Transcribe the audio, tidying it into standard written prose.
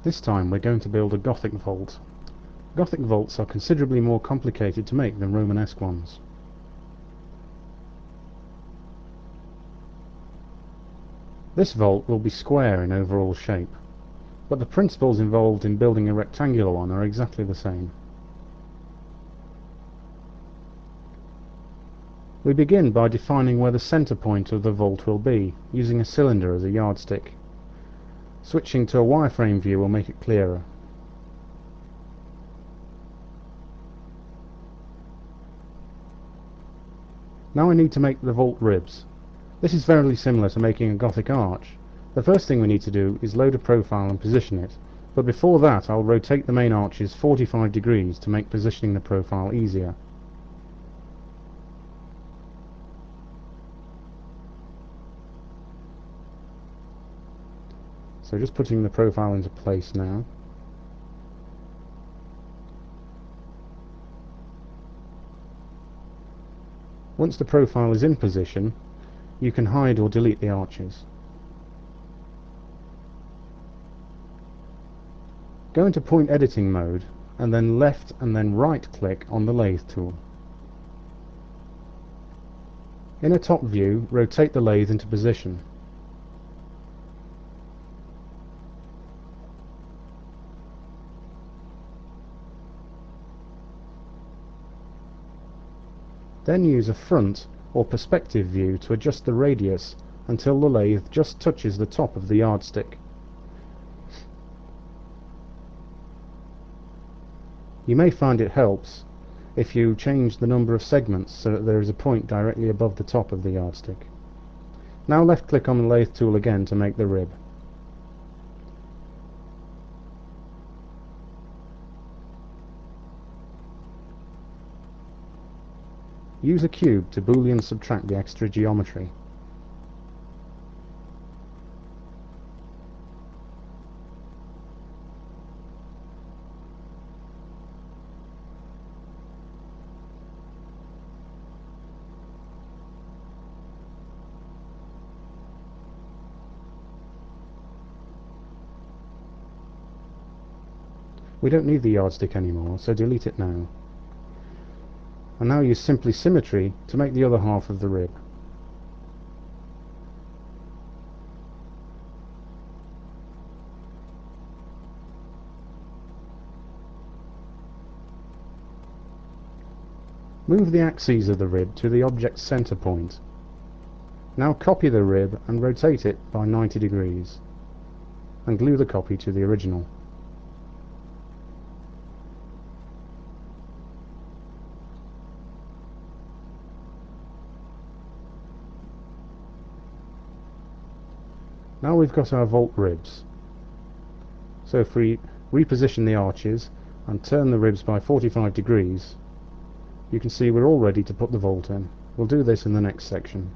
This time we're going to build a Gothic vault. Gothic vaults are considerably more complicated to make than Romanesque ones. This vault will be square in overall shape, but the principles involved in building a rectangular one are exactly the same. We begin by defining where the centre point of the vault will be, using a cylinder as a yardstick. Switching to a wireframe view will make it clearer. Now I need to make the vault ribs. This is very similar to making a Gothic arch. The first thing we need to do is load a profile and position it, but before that I'll rotate the main arches 45 degrees to make positioning the profile easier. So just putting the profile into place now. Once the profile is in position, you can hide or delete the arches. Go into point editing mode and then left and then right click on the lathe tool. In a top view, rotate the lathe into position. Then use a front or perspective view to adjust the radius until the lathe just touches the top of the yardstick. You may find it helps if you change the number of segments so that there is a point directly above the top of the yardstick. Now left click on the lathe tool again to make the rib. Use a cube to Boolean subtract the extra geometry. We don't need the yardstick anymore, so delete it now. And now use simply symmetry to make the other half of the rib. Move the axes of the rib to the object's center point. Now copy the rib and rotate it by 90 degrees, and glue the copy to the original. Now we've got our vault ribs. So if we reposition the arches and turn the ribs by 45 degrees, you can see we're all ready to put the vault in. We'll do this in the next section.